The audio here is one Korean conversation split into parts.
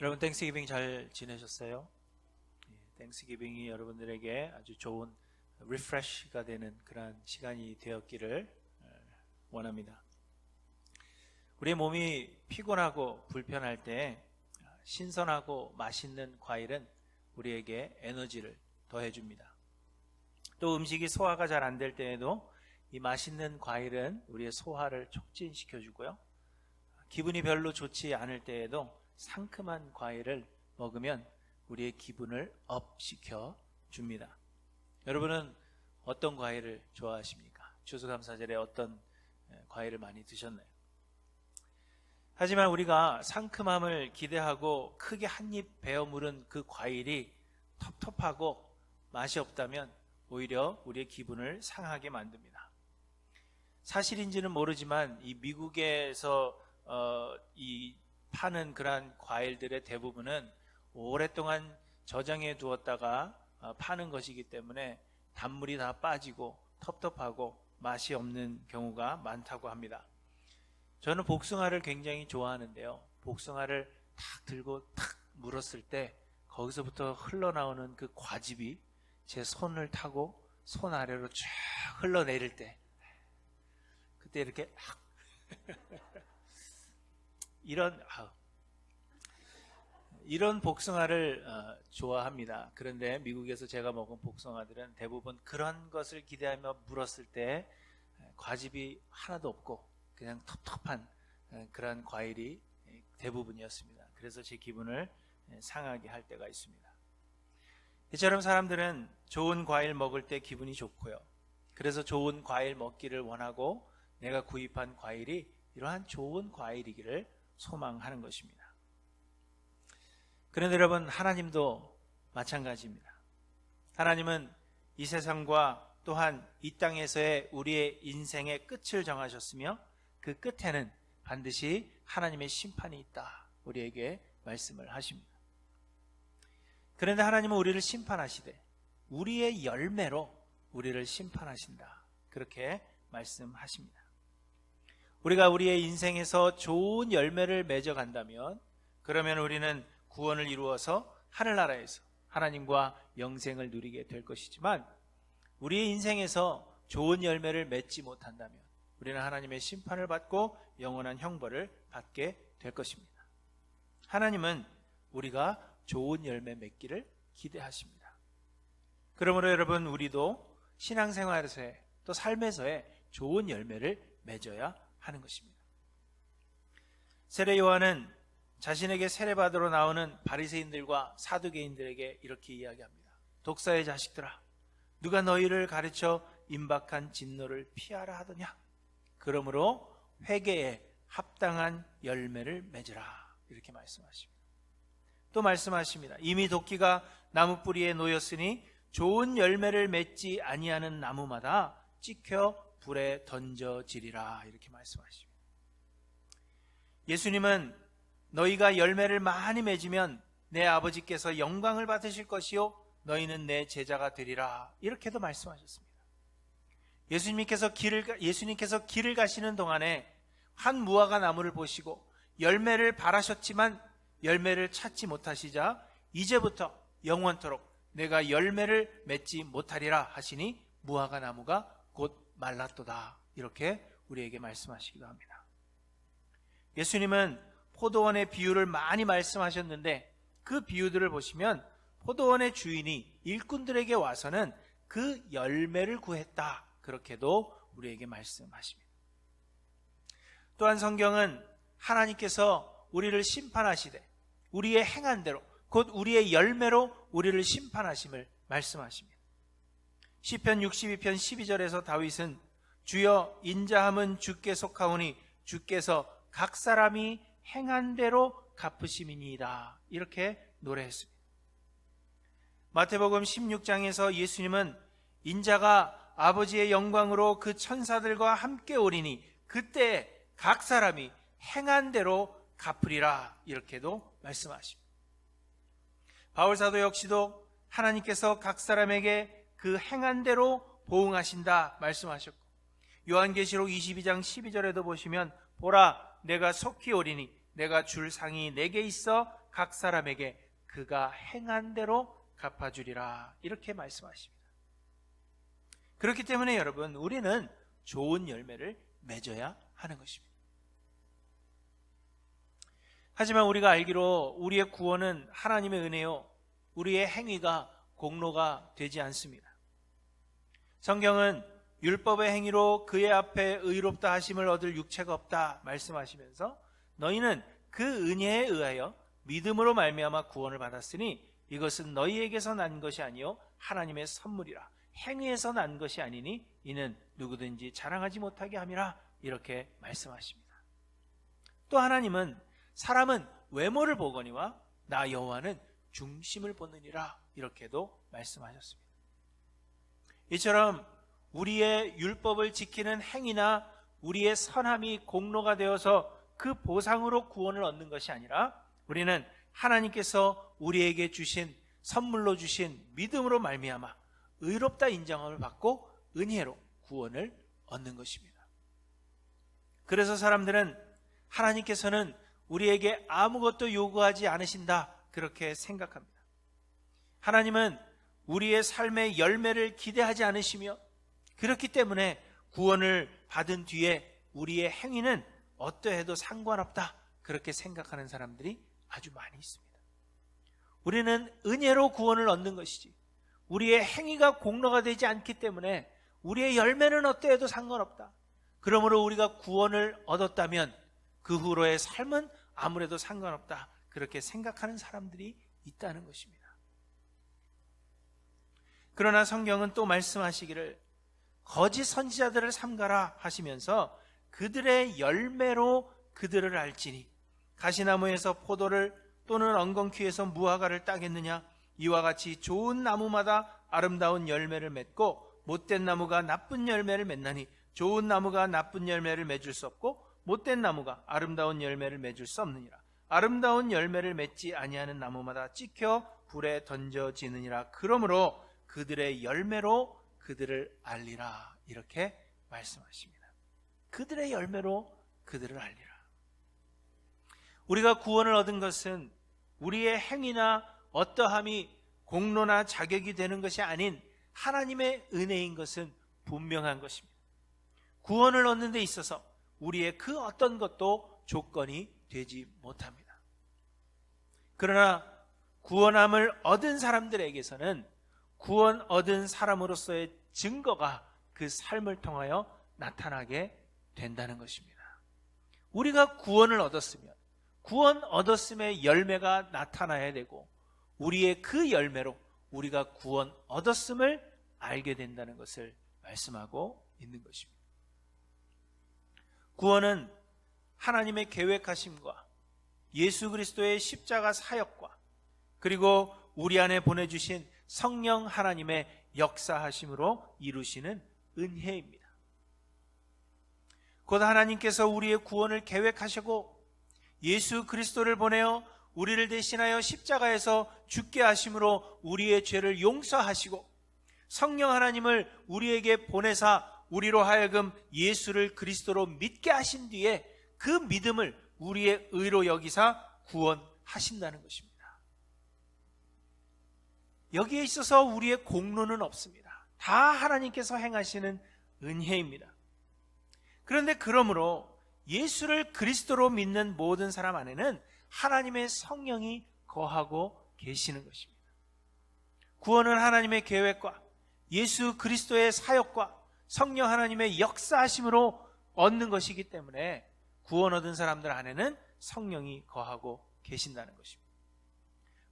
여러분 땡스기빙 잘 지내셨어요? 땡스기빙이 여러분들에게 아주 좋은 리프레시가 되는 그런 시간이 되었기를 원합니다. 우리의 몸이 피곤하고 불편할 때 신선하고 맛있는 과일은 우리에게 에너지를 더해줍니다. 또 음식이 소화가 잘 안 될 때에도 이 맛있는 과일은 우리의 소화를 촉진시켜주고요. 기분이 별로 좋지 않을 때에도 상큼한 과일을 먹으면 우리의 기분을 업시켜 줍니다. 여러분은 어떤 과일을 좋아하십니까? 추수감사절에 어떤 과일을 많이 드셨나요? 하지만 우리가 상큼함을 기대하고 크게 한 입 베어 물은 그 과일이 텁텁하고 맛이 없다면 오히려 우리의 기분을 상하게 만듭니다. 사실인지는 모르지만 이 미국에서 이 파는 그러한 과일들의 대부분은 오랫동안 저장해 두었다가 파는 것이기 때문에 단물이 다 빠지고 텁텁하고 맛이 없는 경우가 많다고 합니다. 저는 복숭아를 굉장히 좋아하는데요. 복숭아를 탁 들고 탁 물었을 때 거기서부터 흘러나오는 그 과즙이 제 손을 타고 손 아래로 쫙 흘러내릴 때 그때 이렇게 이런 복숭아를 좋아합니다. 그런데 미국에서 제가 먹은 복숭아들은 대부분 그런 것을 기대하며 물었을 때 과즙이 하나도 없고 그냥 텁텁한 그런 과일이 대부분이었습니다. 그래서 제 기분을 상하게 할 때가 있습니다. 이처럼 사람들은 좋은 과일 먹을 때 기분이 좋고요. 그래서 좋은 과일 먹기를 원하고 내가 구입한 과일이 이러한 좋은 과일이기를 소망하는 것입니다. 그런데 여러분, 하나님도 마찬가지입니다. 하나님은 이 세상과 또한 이 땅에서의 우리의 인생의 끝을 정하셨으며 그 끝에는 반드시 하나님의 심판이 있다, 우리에게 말씀을 하십니다. 그런데 하나님은 우리를 심판하시되 우리의 열매로 우리를 심판하신다, 그렇게 말씀하십니다. 우리가 우리의 인생에서 좋은 열매를 맺어간다면 그러면 우리는 구원을 이루어서 하늘나라에서 하나님과 영생을 누리게 될 것이지만 우리의 인생에서 좋은 열매를 맺지 못한다면 우리는 하나님의 심판을 받고 영원한 형벌을 받게 될 것입니다. 하나님은 우리가 좋은 열매 맺기를 기대하십니다. 그러므로 여러분, 우리도 신앙생활에서의 또 삶에서의 좋은 열매를 맺어야 하는 것입니다. 세례 요한은 자신에게 세례받으러 나오는 바리새인들과 사두개인들에게 이렇게 이야기합니다. 독사의 자식들아, 누가 너희를 가르쳐 임박한 진노를 피하라 하더냐? 그러므로 회개에 합당한 열매를 맺으라, 이렇게 말씀하십니다. 또 말씀하십니다. 이미 도끼가 나무 뿌리에 놓였으니 좋은 열매를 맺지 아니하는 나무마다 찍혀 불에 던져지리라, 이렇게 말씀하십니다. 예수님은 너희가 열매를 많이 맺으면 내 아버지께서 영광을 받으실 것이요 너희는 내 제자가 되리라, 이렇게도 말씀하셨습니다. 예수님께서 길을 가시는 동안에 한 무화과 나무를 보시고 열매를 바라셨지만 열매를 찾지 못하시자 이제부터 영원토록 내가 열매를 맺지 못하리라 하시니 무화과 나무가 곧 말랐도다, 이렇게 우리에게 말씀하시기도 합니다. 예수님은 포도원의 비유를 많이 말씀하셨는데 그 비유들을 보시면 포도원의 주인이 일꾼들에게 와서는 그 열매를 구했다, 그렇게도 우리에게 말씀하십니다. 또한 성경은 하나님께서 우리를 심판하시되 우리의 행한 대로 곧 우리의 열매로 우리를 심판하심을 말씀하십니다. 시편 62편 12절에서 다윗은 주여 인자함은 주께 속하오니 주께서 각 사람이 행한 대로 갚으심이니이다, 이렇게 노래했습니다. 마태복음 16장에서 예수님은 인자가 아버지의 영광으로 그 천사들과 함께 오리니 그때 각 사람이 행한 대로 갚으리라, 이렇게도 말씀하십니다. 바울 사도 역시도 하나님께서 각 사람에게 그 행한 대로 보응하신다 말씀하셨고, 요한계시록 22장 12절에도 보시면 보라 내가 속히 오리니 내가 줄 상이 내게 있어 각 사람에게 그가 행한 대로 갚아주리라, 이렇게 말씀하십니다. 그렇기 때문에 여러분, 우리는 좋은 열매를 맺어야 하는 것입니다. 하지만 우리가 알기로 우리의 구원은 하나님의 은혜요, 우리의 행위가 공로가 되지 않습니다. 성경은 율법의 행위로 그의 앞에 의롭다 하심을 얻을 육체가 없다 말씀하시면서, 너희는 그 은혜에 의하여 믿음으로 말미암아 구원을 받았으니 이것은 너희에게서 난 것이 아니요 하나님의 선물이라. 행위에서 난 것이 아니니 이는 누구든지 자랑하지 못하게 함이라, 이렇게 말씀하십니다. 또 하나님은 사람은 외모를 보거니와 나 여호와는 중심을 보느니라, 이렇게도 말씀하셨습니다. 이처럼 우리의 율법을 지키는 행위나 우리의 선함이 공로가 되어서 그 보상으로 구원을 얻는 것이 아니라, 우리는 하나님께서 우리에게 주신 선물로 주신 믿음으로 말미암아 의롭다 인정함을 받고 은혜로 구원을 얻는 것입니다. 그래서 사람들은 하나님께서는 우리에게 아무것도 요구하지 않으신다, 그렇게 생각합니다. 하나님은 우리의 삶의 열매를 기대하지 않으시며, 그렇기 때문에 구원을 받은 뒤에 우리의 행위는 어떠해도 상관없다, 그렇게 생각하는 사람들이 아주 많이 있습니다. 우리는 은혜로 구원을 얻는 것이지 우리의 행위가 공로가 되지 않기 때문에 우리의 열매는 어떠해도 상관없다, 그러므로 우리가 구원을 얻었다면 그 후로의 삶은 아무래도 상관없다, 그렇게 생각하는 사람들이 있다는 것입니다. 그러나 성경은 또 말씀하시기를 거짓 선지자들을 삼가라 하시면서 그들의 열매로 그들을 알지니 가시나무에서 포도를 또는 엉겅퀴에서 무화과를 따겠느냐. 이와 같이 좋은 나무마다 아름다운 열매를 맺고 못된 나무가 나쁜 열매를 맺나니 좋은 나무가 나쁜 열매를 맺을 수 없고 못된 나무가 아름다운 열매를 맺을 수 없느니라. 아름다운 열매를 맺지 아니하는 나무마다 찍혀 불에 던져지느니라. 그러므로 그들의 열매로 그들을 알리라, 이렇게 말씀하십니다. 그들의 열매로 그들을 알리라. 우리가 구원을 얻은 것은 우리의 행위나 어떠함이 공로나 자격이 되는 것이 아닌 하나님의 은혜인 것은 분명한 것입니다. 구원을 얻는 데 있어서 우리의 그 어떤 것도 조건이 되지 못합니다. 그러나 구원함을 얻은 사람들에게서는 구원 얻은 사람으로서의 증거가 그 삶을 통하여 나타나게 된다는 것입니다. 우리가 구원을 얻었으면 구원 얻었음의 열매가 나타나야 되고, 우리의 그 열매로 우리가 구원 얻었음을 알게 된다는 것을 말씀하고 있는 것입니다. 구원은 하나님의 계획하심과 예수 그리스도의 십자가 사역과 그리고 우리 안에 보내주신 성령 하나님의 역사하심으로 이루시는 은혜입니다. 곧 하나님께서 우리의 구원을 계획하시고 예수 그리스도를 보내어 우리를 대신하여 십자가에서 죽게 하심으로 우리의 죄를 용서하시고 성령 하나님을 우리에게 보내사 우리로 하여금 예수를 그리스도로 믿게 하신 뒤에 그 믿음을 우리의 의로 여기사 구원하신다는 것입니다. 여기에 있어서 우리의 공로는 없습니다. 다 하나님께서 행하시는 은혜입니다. 그런데 그러므로 예수를 그리스도로 믿는 모든 사람 안에는 하나님의 성령이 거하고 계시는 것입니다. 구원은 하나님의 계획과 예수 그리스도의 사역과 성령 하나님의 역사하심으로 얻는 것이기 때문에 구원 얻은 사람들 안에는 성령이 거하고 계신다는 것입니다.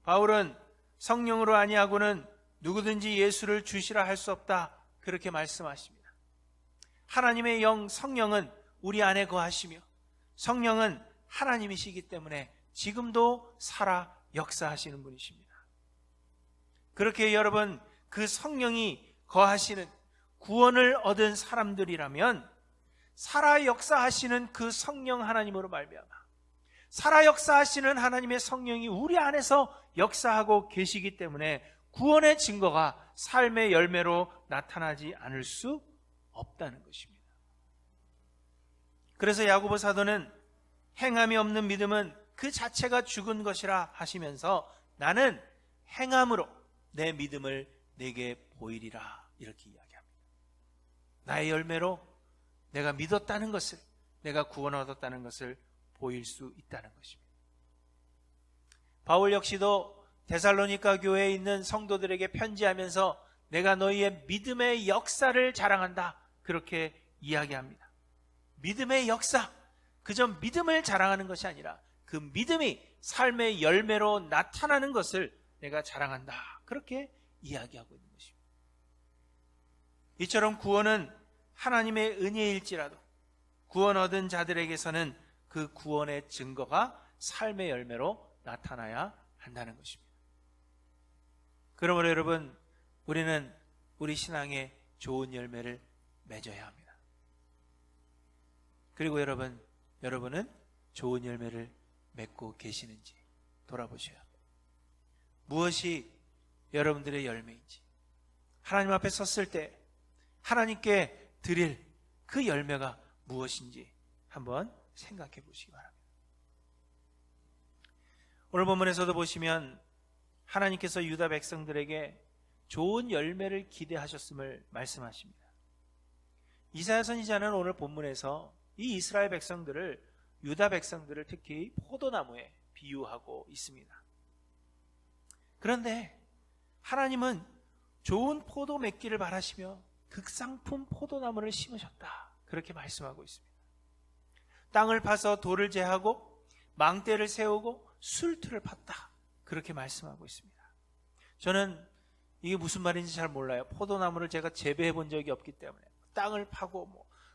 바울은 성령으로 아니하고는 누구든지 예수를 주시라 할 수 없다, 그렇게 말씀하십니다. 하나님의 영 성령은 우리 안에 거하시며 성령은 하나님이시기 때문에 지금도 살아 역사하시는 분이십니다. 그렇게 여러분, 그 성령이 거하시는 구원을 얻은 사람들이라면 살아 역사하시는 그 성령 하나님으로 말미암아 살아 역사하시는 하나님의 성령이 우리 안에서 역사하고 계시기 때문에 구원의 증거가 삶의 열매로 나타나지 않을 수 없다는 것입니다. 그래서 야고보 사도는 행함이 없는 믿음은 그 자체가 죽은 것이라 하시면서 나는 행함으로 내 믿음을 내게 보이리라 이렇게 이야기합니다. 나의 열매로 내가 믿었다는 것을, 내가 구원 얻었다는 것을 보일 수 있다는 것입니다. 바울 역시도 데살로니가 교회에 있는 성도들에게 편지하면서 내가 너희의 믿음의 역사를 자랑한다 그렇게 이야기합니다. 믿음의 역사, 그저 믿음을 자랑하는 것이 아니라 그 믿음이 삶의 열매로 나타나는 것을 내가 자랑한다 그렇게 이야기하고 있는 것입니다. 이처럼 구원은 하나님의 은혜일지라도 구원 얻은 자들에게서는 그 구원의 증거가 삶의 열매로 나타나야 한다는 것입니다. 그러므로 여러분, 우리는 우리 신앙의 좋은 열매를 맺어야 합니다. 그리고 여러분은 좋은 열매를 맺고 계시는지 돌아보셔야 합니다. 무엇이 여러분들의 열매인지, 하나님 앞에 섰을 때 하나님께 드릴 그 열매가 무엇인지 한번 생각해 보시기 바랍니다. 오늘 본문에서도 보시면 하나님께서 유다 백성들에게 좋은 열매를 기대하셨음을 말씀하십니다. 이사야 선지자는 오늘 본문에서 이 이스라엘 백성들을, 유다 백성들을 특히 포도나무에 비유하고 있습니다. 그런데 하나님은 좋은 포도 맺기를 바라시며 극상품 포도나무를 심으셨다 그렇게 말씀하고 있습니다. 땅을 파서 돌을 제하고 망대를 세우고 술틀을 팠다 그렇게 말씀하고 있습니다. 저는 이게 무슨 말인지 잘 몰라요. 포도나무를 제가 재배해 본 적이 없기 때문에 땅을 파고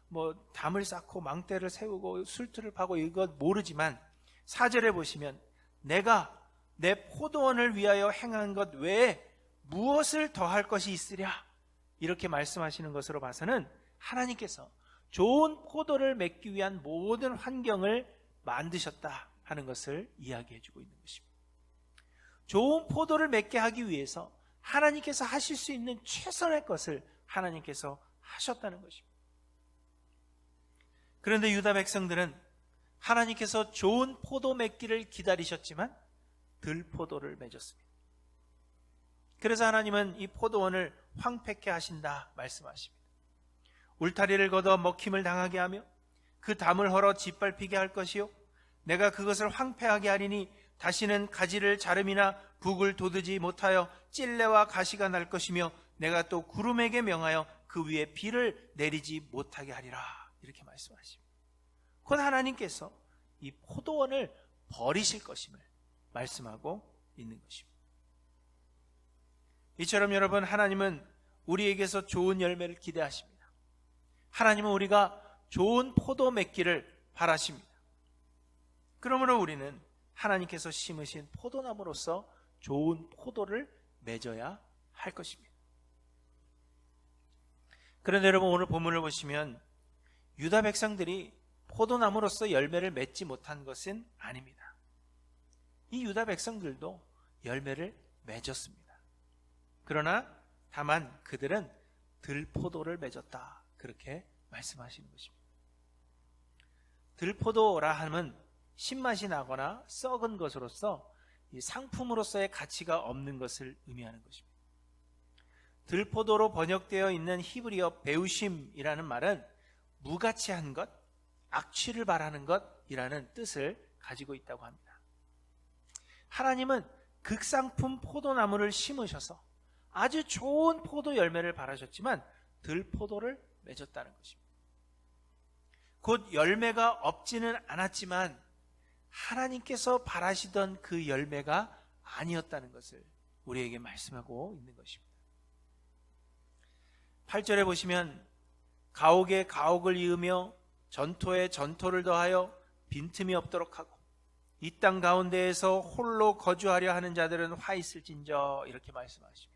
뭐 담을 쌓고 망대를 세우고 술틀을 파고 이것 모르지만 4절에 보시면 내가 내 포도원을 위하여 행한 것 외에 무엇을 더할 것이 있으랴 이렇게 말씀하시는 것으로 봐서는 하나님께서 좋은 포도를 맺기 위한 모든 환경을 만드셨다 하는 것을 이야기해 주고 있는 것입니다. 좋은 포도를 맺게 하기 위해서 하나님께서 하실 수 있는 최선의 것을 하나님께서 하셨다는 것입니다. 그런데 유다 백성들은 하나님께서 좋은 포도 맺기를 기다리셨지만 들포도를 맺었습니다. 그래서 하나님은 이 포도원을 황폐케 하신다 말씀하십니다. 울타리를 걷어 먹힘을 당하게 하며 그 담을 헐어 짓밟히게 할 것이요 내가 그것을 황폐하게 하리니 다시는 가지를 자름이나 북을 돋우지 못하여 찔레와 가시가 날 것이며 내가 또 구름에게 명하여 그 위에 비를 내리지 못하게 하리라 이렇게 말씀하십니다. 곧 하나님께서 이 포도원을 버리실 것임을 말씀하고 있는 것입니다. 이처럼 여러분, 하나님은 우리에게서 좋은 열매를 기대하십니다. 하나님은 우리가 좋은 포도 맺기를 바라십니다. 그러므로 우리는 하나님께서 심으신 포도나무로서 좋은 포도를 맺어야 할 것입니다. 그런데 여러분, 오늘 본문을 보시면 유다 백성들이 포도나무로서 열매를 맺지 못한 것은 아닙니다. 이 유다 백성들도 열매를 맺었습니다. 그러나 다만 그들은 들포도를 맺었다 그렇게 말씀하시는 것입니다. 들포도라 하면 신맛이 나거나 썩은 것으로서 이 상품으로서의 가치가 없는 것을 의미하는 것입니다. 들포도로 번역되어 있는 히브리어 베우심이라는 말은 무가치한 것, 악취를 바라는 것이라는 뜻을 가지고 있다고 합니다. 하나님은 극상품 포도나무를 심으셔서 아주 좋은 포도 열매를 바라셨지만 들포도를 맺었다는 것입니다. 곧 열매가 없지는 않았지만 하나님께서 바라시던 그 열매가 아니었다는 것을 우리에게 말씀하고 있는 것입니다. 8절에 보시면 가옥에 가옥을 이으며 전토에 전토를 더하여 빈틈이 없도록 하고 이 땅 가운데에서 홀로 거주하려 하는 자들은 화 있을진저 이렇게 말씀하십니다.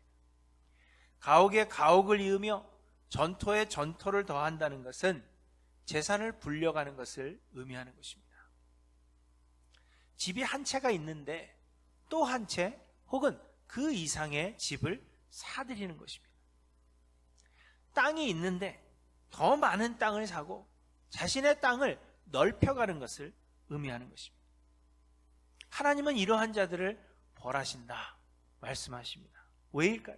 가옥에 가옥을 이으며 전토에 전토를 더한다는 것은 재산을 불려가는 것을 의미하는 것입니다. 집이 한 채가 있는데 또 한 채 혹은 그 이상의 집을 사들이는 것입니다. 땅이 있는데 더 많은 땅을 사고 자신의 땅을 넓혀가는 것을 의미하는 것입니다. 하나님은 이러한 자들을 벌하신다 말씀하십니다. 왜일까요?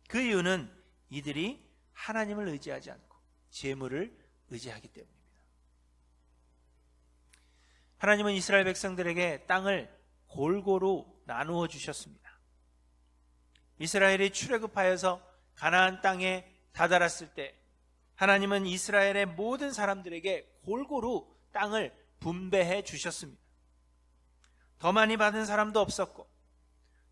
그 이유는 이들이 하나님을 의지하지 않고 재물을 의지하기 때문입니다. 하나님은 이스라엘 백성들에게 땅을 골고루 나누어 주셨습니다. 이스라엘이 출애굽하여서 가나안 땅에 다다랐을 때 하나님은 이스라엘의 모든 사람들에게 골고루 땅을 분배해 주셨습니다. 더 많이 받은 사람도 없었고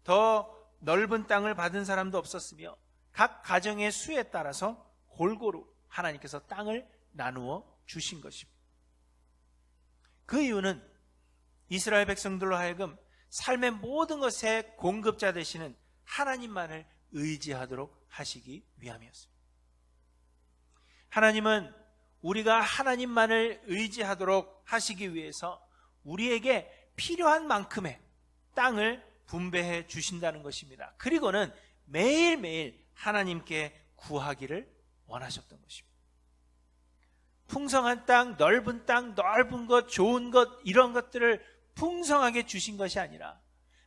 더 넓은 땅을 받은 사람도 없었으며 각 가정의 수에 따라서 골고루 하나님께서 땅을 나누어 주신 것입니다. 그 이유는 이스라엘 백성들로 하여금 삶의 모든 것의 공급자 되시는 하나님만을 의지하도록 하시기 위함이었습니다. 하나님은 우리가 하나님만을 의지하도록 하시기 위해서 우리에게 필요한 만큼의 땅을 분배해 주신다는 것입니다. 그리고는 매일매일 하나님께 구하기를 원하셨던 것입니다. 풍성한 땅, 넓은 것, 좋은 것, 이런 것들을 풍성하게 주신 것이 아니라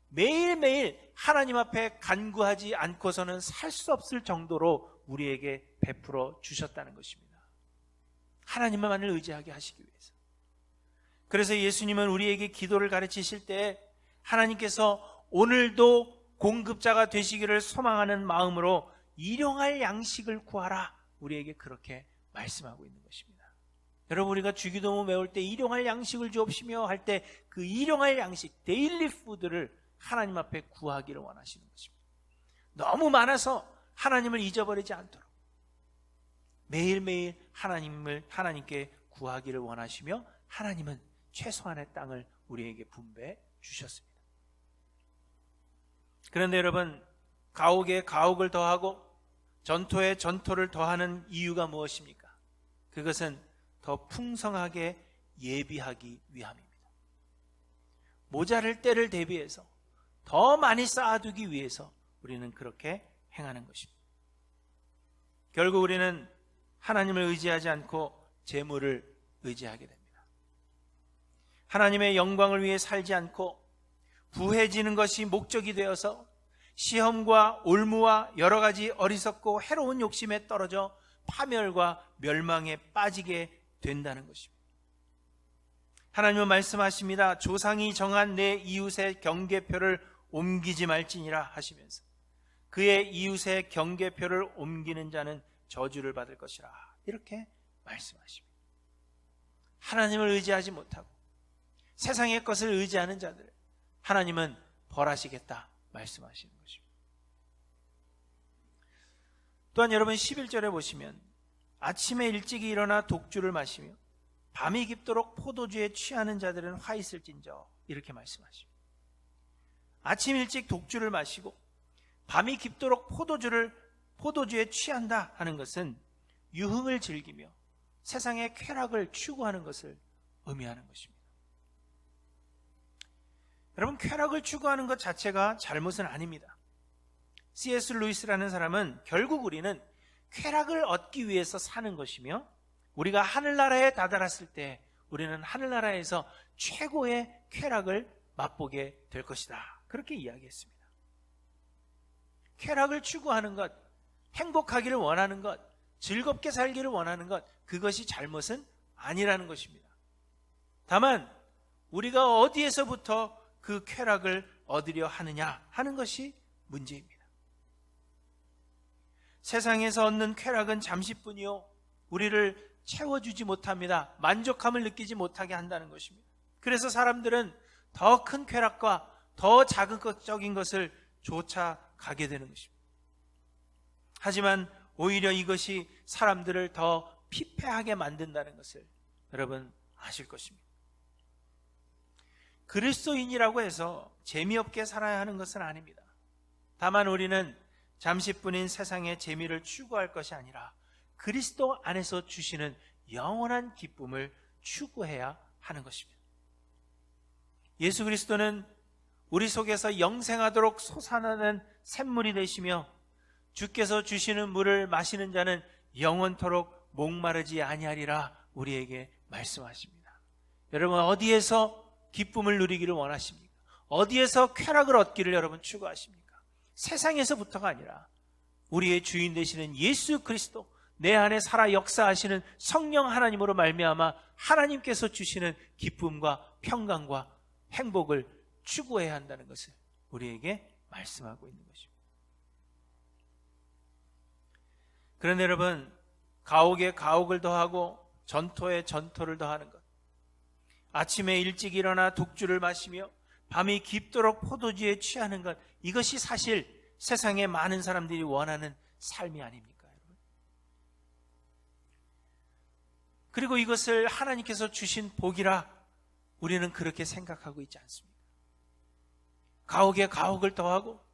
매일매일 하나님 앞에 간구하지 않고서는 살 수 없을 정도로 우리에게 베풀어 주셨다는 것입니다. 하나님만을 의지하게 하시기 위해서. 그래서 예수님은 우리에게 기도를 가르치실 때 하나님께서 오늘도 공급자가 되시기를 소망하는 마음으로 일용할 양식을 구하라, 우리에게 그렇게 말씀하고 있는 것입니다. 여러분, 우리가 주기도문 외울 때 일용할 양식을 주옵시며 할 때 그 일용할 양식, 데일리 푸드를 하나님 앞에 구하기를 원하시는 것입니다. 너무 많아서 하나님을 잊어버리지 않도록 매일매일 하나님께 구하기를 원하시며 하나님은 최소한의 땅을 우리에게 분배해 주셨습니다. 그런데 여러분, 가옥에 가옥을 더하고 전토에 전토를 더하는 이유가 무엇입니까? 그것은 더 풍성하게 예비하기 위함입니다. 모자랄 때를 대비해서 더 많이 쌓아두기 위해서 우리는 그렇게 행하는 것입니다. 결국 우리는 하나님을 의지하지 않고 재물을 의지하게 됩니다. 하나님의 영광을 위해 살지 않고 부해지는 것이 목적이 되어서 시험과 올무와 여러 가지 어리석고 해로운 욕심에 떨어져 파멸과 멸망에 빠지게 된다는 것입니다. 하나님은 말씀하십니다. 조상이 정한 내 이웃의 경계표를 옮기지 말지니라 하시면서 그의 이웃의 경계표를 옮기는 자는 저주를 받을 것이라, 이렇게 말씀하십니다. 하나님을 의지하지 못하고 세상의 것을 의지하는 자들을 하나님은 벌하시겠다 말씀하시는 것입니다. 또한 여러분 11절에 보시면 아침에 일찍이 일어나 독주를 마시며 밤이 깊도록 포도주에 취하는 자들은 화 있을진저, 이렇게 말씀하십니다. 아침 일찍 독주를 마시고 밤이 깊도록 포도주에 취한다 하는 것은 유흥을 즐기며 세상의 쾌락을 추구하는 것을 의미하는 것입니다. 여러분, 쾌락을 추구하는 것 자체가 잘못은 아닙니다. C.S. 루이스라는 사람은 결국 우리는 쾌락을 얻기 위해서 사는 것이며 우리가 하늘나라에 다다랐을 때 우리는 하늘나라에서 최고의 쾌락을 맛보게 될 것이다, 그렇게 이야기했습니다. 쾌락을 추구하는 것, 행복하기를 원하는 것, 즐겁게 살기를 원하는 것, 그것이 잘못은 아니라는 것입니다. 다만 우리가 어디에서부터 그 쾌락을 얻으려 하느냐 하는 것이 문제입니다. 세상에서 얻는 쾌락은 잠시뿐이요 우리를 채워주지 못합니다. 만족함을 느끼지 못하게 한다는 것입니다. 그래서 사람들은 더 큰 쾌락과 더 자극적인 것을 쫓아가게 되는 것입니다. 하지만 오히려 이것이 사람들을 더 피폐하게 만든다는 것을 여러분 아실 것입니다. 그리스도인이라고 해서 재미없게 살아야 하는 것은 아닙니다. 다만 우리는 잠시뿐인 세상의 재미를 추구할 것이 아니라 그리스도 안에서 주시는 영원한 기쁨을 추구해야 하는 것입니다. 예수 그리스도는 우리 속에서 영생하도록 솟아나는 샘물이 되시며 주께서 주시는 물을 마시는 자는 영원토록 목마르지 아니하리라 우리에게 말씀하십니다. 여러분, 어디에서 기쁨을 누리기를 원하십니까? 어디에서 쾌락을 얻기를 여러분 추구하십니까? 세상에서부터가 아니라 우리의 주인 되시는 예수 그리스도, 내 안에 살아 역사하시는 성령 하나님으로 말미암아 하나님께서 주시는 기쁨과 평강과 행복을 추구해야 한다는 것을 우리에게 말씀하고 있는 것입니다. 그런데 여러분, 가옥에 가옥을 더하고 전토에 전토를 더하는 것, 아침에 일찍 일어나 독주를 마시며 밤이 깊도록 포도주에 취하는 것, 이것이 사실 세상에 많은 사람들이 원하는 삶이 아닙니까, 여러분? 그리고 이것을 하나님께서 주신 복이라 우리는 그렇게 생각하고 있지 않습니까? 가옥에 가옥을 더하고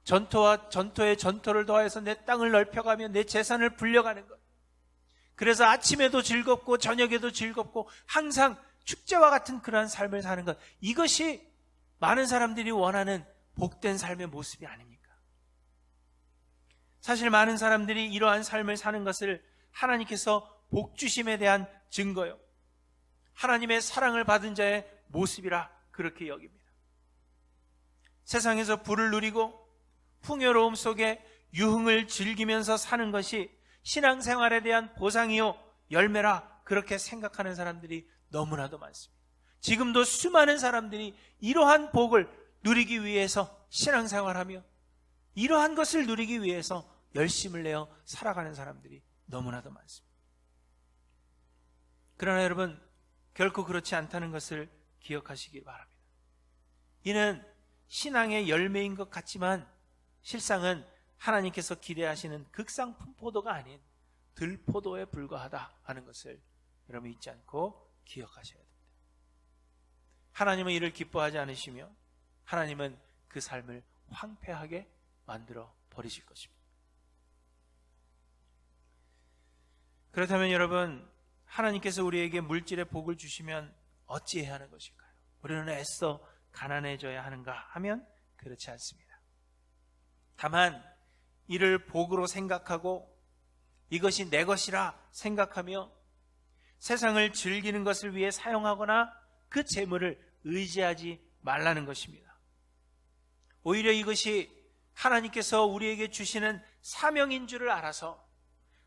전토와 전토에 전토를 더해서 내 땅을 넓혀가며 내 재산을 불려가는 것, 그래서 아침에도 즐겁고 저녁에도 즐겁고 항상 축제와 같은 그러한 삶을 사는 것, 이것이 많은 사람들이 원하는 복된 삶의 모습이 아닙니까? 사실 많은 사람들이 이러한 삶을 사는 것을 하나님께서 복주심에 대한 증거요, 하나님의 사랑을 받은 자의 모습이라 그렇게 여깁니다. 세상에서 부를 누리고 풍요로움 속에 유흥을 즐기면서 사는 것이 신앙생활에 대한 보상이요 열매라 그렇게 생각하는 사람들이 너무나도 많습니다. 지금도 수많은 사람들이 이러한 복을 누리기 위해서 신앙생활하며 이러한 것을 누리기 위해서 열심을 내어 살아가는 사람들이 너무나도 많습니다. 그러나 여러분, 결코 그렇지 않다는 것을 기억하시기 바랍니다. 이는 신앙의 열매인 것 같지만 실상은 하나님께서 기대하시는 극상품 포도가 아닌 들포도에 불과하다 하는 것을 여러분 잊지 않고 기억하셔야 됩니다. 하나님은 이를 기뻐하지 않으시며 하나님은 그 삶을 황폐하게 만들어 버리실 것입니다. 그렇다면 여러분, 하나님께서 우리에게 물질의 복을 주시면 어찌해야 하는 것일까요? 우리는 애써 가난해져야 하는가 하면 그렇지 않습니다. 다만 이를 복으로 생각하고 이것이 내 것이라 생각하며 세상을 즐기는 것을 위해 사용하거나 그 재물을 의지하지 말라는 것입니다. 오히려 이것이 하나님께서 우리에게 주시는 사명인 줄을 알아서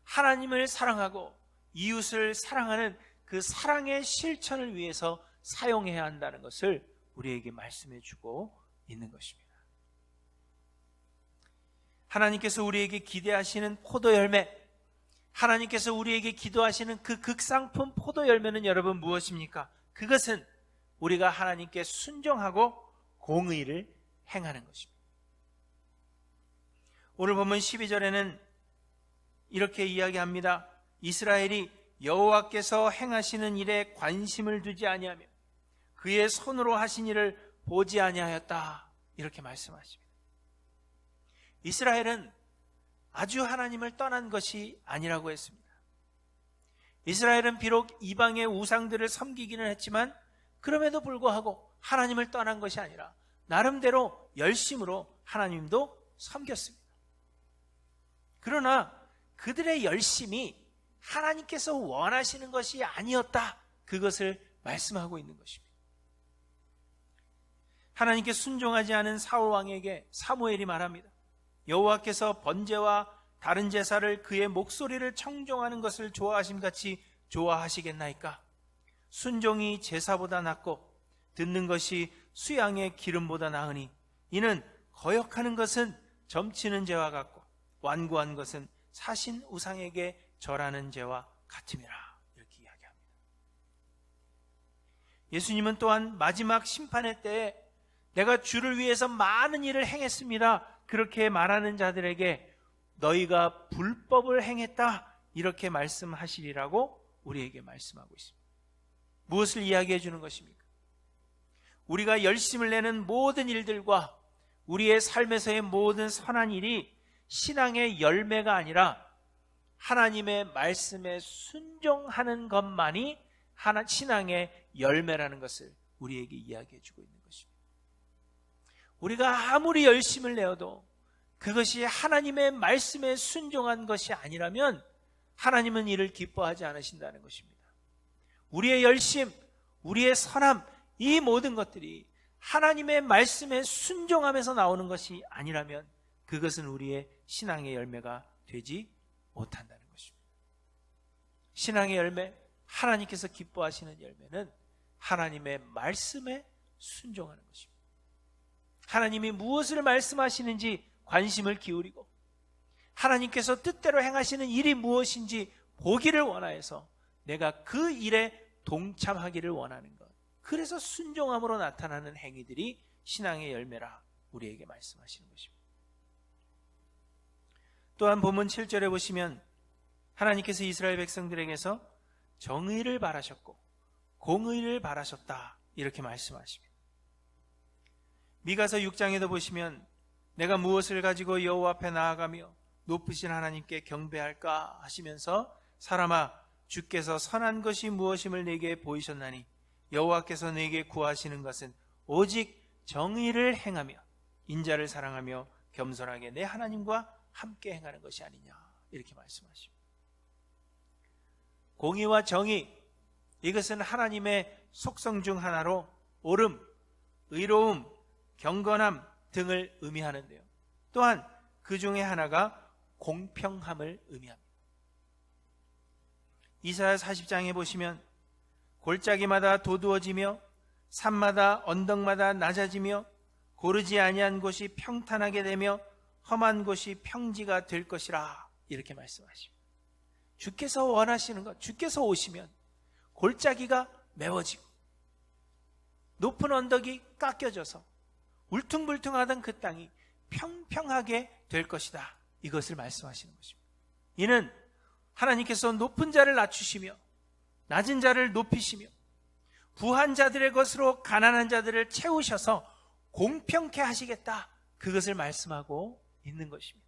하나님을 사랑하고 이웃을 사랑하는 그 사랑의 실천을 위해서 사용해야 한다는 것을 우리에게 말씀해 주고 있는 것입니다. 하나님께서 우리에게 기대하시는 포도 열매, 하나님께서 우리에게 기도하시는 그 극상품 포도 열매는 여러분 무엇입니까? 그것은 우리가 하나님께 순종하고 공의를 행하는 것입니다. 오늘 본문 12절에는 이렇게 이야기합니다. 이스라엘이 여호와께서 행하시는 일에 관심을 두지 아니하며 그의 손으로 하신 일을 보지 아니하였다, 이렇게 말씀하십니다. 이스라엘은 아주 하나님을 떠난 것이 아니라고 했습니다. 이스라엘은 비록 이방의 우상들을 섬기기는 했지만 그럼에도 불구하고 하나님을 떠난 것이 아니라 나름대로 열심으로 하나님도 섬겼습니다. 그러나 그들의 열심이 하나님께서 원하시는 것이 아니었다, 그것을 말씀하고 있는 것입니다. 하나님께 순종하지 않은 사울 왕에게 사무엘이 말합니다. 여호와께서 번제와 다른 제사를 그의 목소리를 청종하는 것을 좋아하심같이 좋아하시겠나이까? 순종이 제사보다 낫고 듣는 것이 수양의 기름보다 나으니 이는 거역하는 것은 점치는 죄와 같고 완고한 것은 사신 우상에게 절하는 죄와 같음이라, 이렇게 이야기합니다. 예수님은 또한 마지막 심판의 때에 내가 주를 위해서 많은 일을 행했습니다, 그렇게 말하는 자들에게 너희가 불법을 행했다, 이렇게 말씀하시리라고 우리에게 말씀하고 있습니다. 무엇을 이야기해 주는 것입니까? 우리가 열심을 내는 모든 일들과 우리의 삶에서의 모든 선한 일이 신앙의 열매가 아니라 하나님의 말씀에 순종하는 것만이 신앙의 열매라는 것을 우리에게 이야기해 주고 있는 것입니다. 우리가 아무리 열심을 내어도 그것이 하나님의 말씀에 순종한 것이 아니라면 하나님은 이를 기뻐하지 않으신다는 것입니다. 우리의 열심, 우리의 선함, 이 모든 것들이 하나님의 말씀에 순종하면서 나오는 것이 아니라면 그것은 우리의 신앙의 열매가 되지 못한다는 것입니다. 신앙의 열매, 하나님께서 기뻐하시는 열매는 하나님의 말씀에 순종하는 것입니다. 하나님이 무엇을 말씀하시는지 관심을 기울이고 하나님께서 뜻대로 행하시는 일이 무엇인지 보기를 원하여서 내가 그 일에 동참하기를 원하는 것, 그래서 순종함으로 나타나는 행위들이 신앙의 열매라 우리에게 말씀하시는 것입니다. 또한 본문 7절에 보시면 하나님께서 이스라엘 백성들에게서 정의를 바라셨고 공의를 바라셨다 이렇게 말씀하십니다. 미가서 6장에도 보시면 내가 무엇을 가지고 여호와 앞에 나아가며 높으신 하나님께 경배할까 하시면서 사람아 주께서 선한 것이 무엇임을 내게 보이셨나니 여호와께서 내게 구하시는 것은 오직 정의를 행하며 인자를 사랑하며 겸손하게 내 하나님과 함께 행하는 것이 아니냐 이렇게 말씀하십니다. 공의와 정의, 이것은 하나님의 속성 중 하나로 옳음, 의로움, 경건함 등을 의미하는데요. 또한 그 중에 하나가 공평함을 의미합니다. 이사야 40장에 보시면 골짜기마다 도두어지며 산마다 언덕마다 낮아지며 고르지 아니한 곳이 평탄하게 되며 험한 곳이 평지가 될 것이라 이렇게 말씀하십니다. 주께서 원하시는 것, 주께서 오시면 골짜기가 메워지고 높은 언덕이 깎여져서 울퉁불퉁하던 그 땅이 평평하게 될 것이다, 이것을 말씀하시는 것입니다. 이는 하나님께서 높은 자를 낮추시며 낮은 자를 높이시며 부한 자들의 것으로 가난한 자들을 채우셔서 공평케 하시겠다, 그것을 말씀하고 있는 것입니다.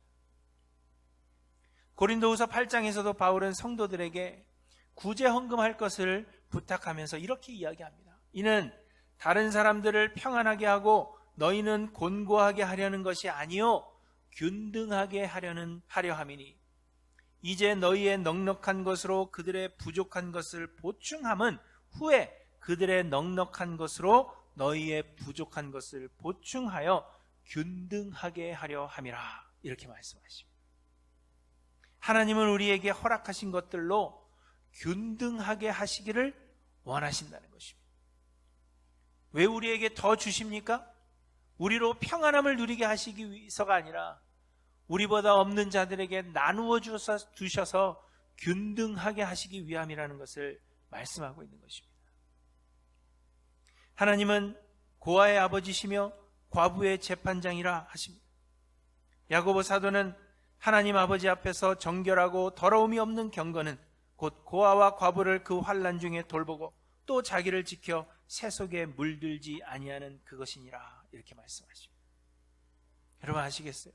고린도후서 8장에서도 바울은 성도들에게 구제 헌금할 것을 부탁하면서 이렇게 이야기합니다. 이는 다른 사람들을 평안하게 하고 너희는 곤고하게 하려는 것이 아니요 균등하게 하려 함이니 이제 너희의 넉넉한 것으로 그들의 부족한 것을 보충함은 후에 그들의 넉넉한 것으로 너희의 부족한 것을 보충하여 균등하게 하려 함이라 이렇게 말씀하십니다. 하나님은 우리에게 허락하신 것들로 균등하게 하시기를 원하신다는 것입니다. 왜 우리에게 더 주십니까? 우리로 평안함을 누리게 하시기 위해서가 아니라 우리보다 없는 자들에게 나누어 주셔서 균등하게 하시기 위함이라는 것을 말씀하고 있는 것입니다. 하나님은 고아의 아버지시며 과부의 재판장이라 하십니다. 야고보 사도는 하나님 아버지 앞에서 정결하고 더러움이 없는 경건은 곧 고아와 과부를 그 환난 중에 돌보고 또 자기를 지켜 새 속에 물들지 아니하는 그것이니라 이렇게 말씀하십니다. 여러분 아시겠어요?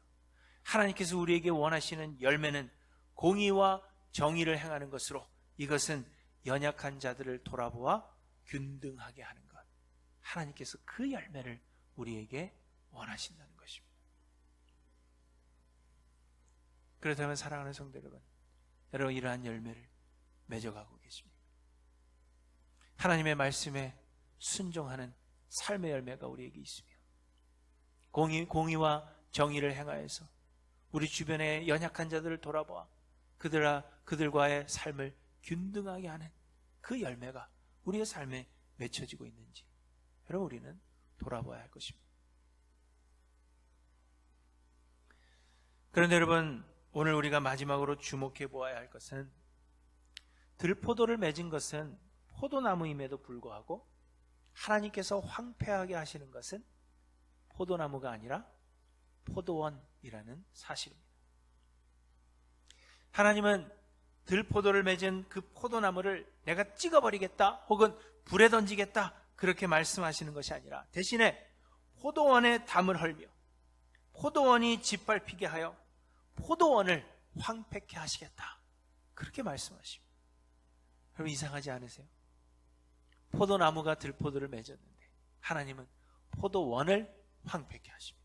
하나님께서 우리에게 원하시는 열매는 공의와 정의를 행하는 것으로, 이것은 연약한 자들을 돌아보아 균등하게 하는 것, 하나님께서 그 열매를 우리에게 원하신다는 것입니다. 그렇다면 사랑하는 성도 여러분 이러한 열매를 맺어가고 계십니까? 하나님의 말씀에 순종하는 삶의 열매가 우리에게 있으며 공의와 정의를 행하여서 우리 주변의 연약한 자들을 돌아보아 그들과의 삶을 균등하게 하는 그 열매가 우리의 삶에 맺혀지고 있는지 여러분 우리는 돌아봐야 할 것입니다. 그런데 여러분 오늘 우리가 마지막으로 주목해 보아야 할 것은 들포도를 맺은 것은 포도나무임에도 불구하고 하나님께서 황폐하게 하시는 것은 포도나무가 아니라 포도원이라는 사실입니다. 하나님은 들포도를 맺은 그 포도나무를 내가 찍어버리겠다 혹은 불에 던지겠다 그렇게 말씀하시는 것이 아니라 대신에 포도원에 담을 헐며 포도원이 짓밟히게 하여 포도원을 황폐케 하시겠다 그렇게 말씀하십니다. 여러분 이상하지 않으세요? 포도나무가 들포도를 맺었는데 하나님은 포도원을 황폐케 하십니다.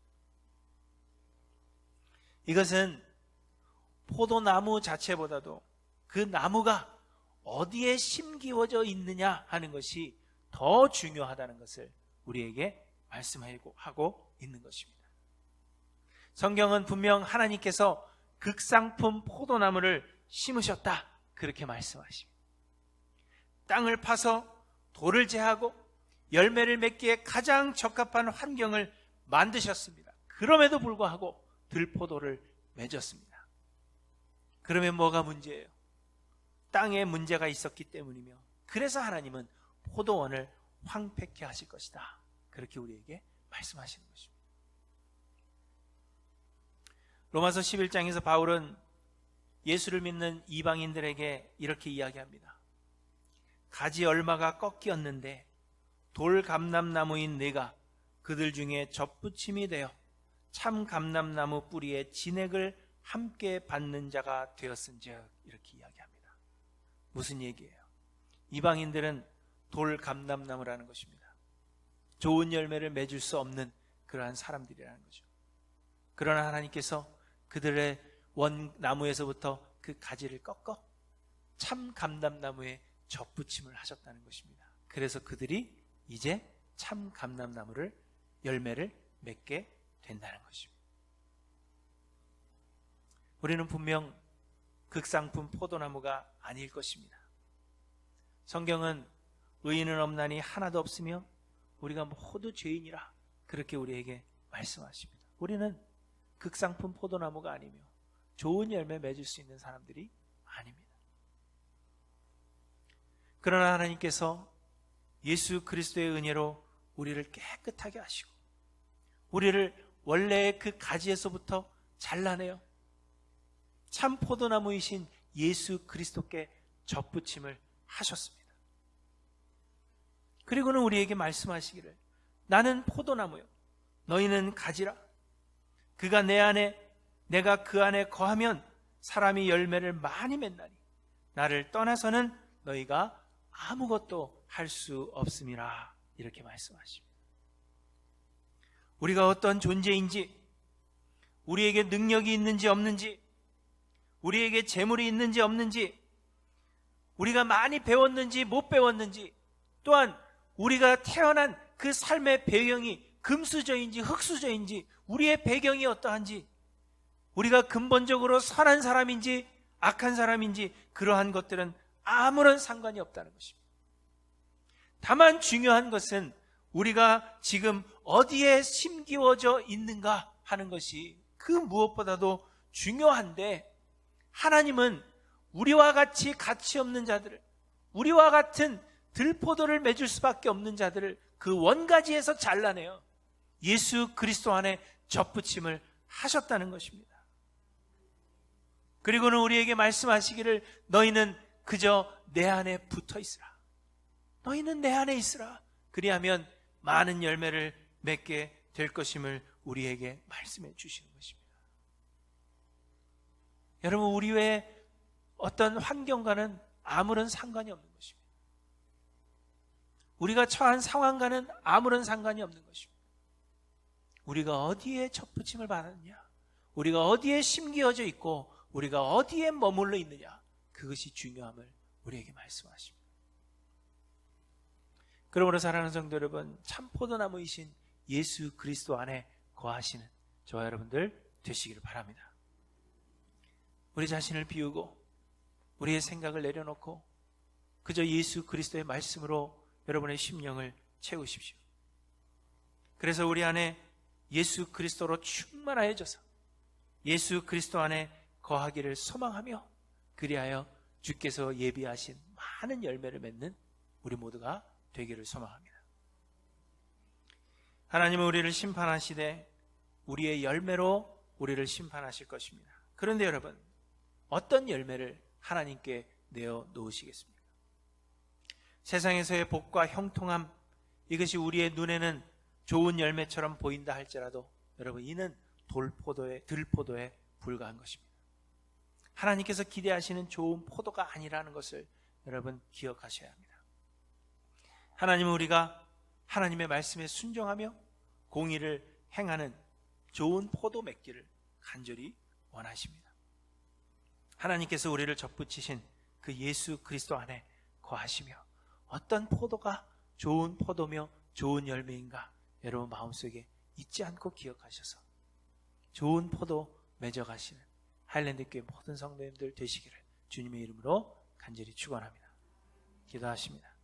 이것은 포도나무 자체보다도 그 나무가 어디에 심기워져 있느냐 하는 것이 더 중요하다는 것을 우리에게 말씀하고 있는 것입니다. 성경은 분명 하나님께서 극상품 포도나무를 심으셨다, 그렇게 말씀하십니다. 땅을 파서 돌을 제하고 열매를 맺기에 가장 적합한 환경을 만드셨습니다. 그럼에도 불구하고 들포도를 맺었습니다. 그러면 뭐가 문제예요? 땅에 문제가 있었기 때문이며, 그래서 하나님은 포도원을 황폐케 하실 것이다, 그렇게 우리에게 말씀하시는 것입니다. 로마서 11장에서 바울은 예수를 믿는 이방인들에게 이렇게 이야기합니다. 가지 얼마가 꺾이었는데 돌 감람나무인 내가 그들 중에 젖붙임이 되어 참 감람나무 뿌리에 진액을 함께 받는 자가 되었은즉, 이렇게 이야기합니다. 무슨 얘기예요? 이방인들은 돌 감람나무라는 것입니다. 좋은 열매를 맺을 수 없는 그러한 사람들이라는 거죠. 그러나 하나님께서 그들의 원나무에서부터 그 가지를 꺾어 참 감람나무에 젖붙임을 하셨다는 것입니다. 그래서 그들이 이제 참 감람나무를 열매를 맺게 된다는 것입니다. 우리는 분명 극상품 포도나무가 아닐 것입니다. 성경은 의인은 없나니 하나도 없으며 우리가 모두 죄인이라, 그렇게 우리에게 말씀하십니다. 우리는 극상품 포도나무가 아니며 좋은 열매 맺을 수 있는 사람들이 아닙니다. 그러나 하나님께서 예수 그리스도의 은혜로 우리를 깨끗하게 하시고 우리를 원래의 그 가지에서부터 잘라내어 참 포도나무이신 예수 그리스도께 접붙임을 하셨습니다. 그리고는 우리에게 말씀하시기를, 나는 포도나무요 너희는 가지라. 그가 내 안에 내가 그 안에 거하면 사람이 열매를 많이 맺나니 나를 떠나서는 너희가 아무것도 할 수 없음이라, 이렇게 말씀하십니다. 우리가 어떤 존재인지, 우리에게 능력이 있는지 없는지, 우리에게 재물이 있는지 없는지, 우리가 많이 배웠는지 못 배웠는지, 또한 우리가 태어난 그 삶의 배경이 금수저인지 흙수저인지, 우리의 배경이 어떠한지, 우리가 근본적으로 선한 사람인지 악한 사람인지, 그러한 것들은 아무런 상관이 없다는 것입니다. 다만 중요한 것은 우리가 지금 어디에 심기워져 있는가 하는 것이 그 무엇보다도 중요한데, 하나님은 우리와 같이 가치 없는 자들을, 우리와 같은 들포도를 맺을 수밖에 없는 자들을 그 원가지에서 잘라내어 예수 그리스도 안에 접붙임을 하셨다는 것입니다. 그리고는 우리에게 말씀하시기를, 너희는 그저 내 안에 붙어 있으라. 너희는 내 안에 있으라. 그리하면 많은 열매를 맺게 될 것임을 우리에게 말씀해 주시는 것입니다. 여러분, 우리 외에 어떤 환경과는 아무런 상관이 없는 것입니다. 우리가 처한 상황과는 아무런 상관이 없는 것입니다. 우리가 어디에 접붙임을 받았느냐, 우리가 어디에 심기어져 있고 우리가 어디에 머물러 있느냐, 그것이 중요함을 우리에게 말씀하십니다. 그러므로 사랑하는 성도 여러분, 참 포도나무이신 예수 그리스도 안에 거하시는 저와 여러분들 되시기를 바랍니다. 우리 자신을 비우고 우리의 생각을 내려놓고 그저 예수 그리스도의 말씀으로 여러분의 심령을 채우십시오. 그래서 우리 안에 예수 그리스도로 충만하여져서 예수 그리스도 안에 거하기를 소망하며, 그리하여 주께서 예비하신 많은 열매를 맺는 우리 모두가 되기를 소망합니다. 하나님은 우리를 심판하시되 우리의 열매로 우리를 심판하실 것입니다. 그런데 여러분, 어떤 열매를 하나님께 내어 놓으시겠습니까? 세상에서의 복과 형통함, 이것이 우리의 눈에는 좋은 열매처럼 보인다 할지라도 여러분, 이는 들포도에 불과한 것입니다. 하나님께서 기대하시는 좋은 포도가 아니라는 것을 여러분 기억하셔야 합니다. 하나님은 우리가 하나님의 말씀에 순종하며 공의를 행하는 좋은 포도 맺기를 간절히 원하십니다. 하나님께서 우리를 접붙이신 그 예수 그리스도 안에 거하시며 어떤 포도가 좋은 포도며 좋은 열매인가 여러분 마음속에 잊지 않고 기억하셔서 좋은 포도 맺어가시는 하일랜드교회 모든 성도님들 되시기를 주님의 이름으로 간절히 축원합니다. 기도하십니다.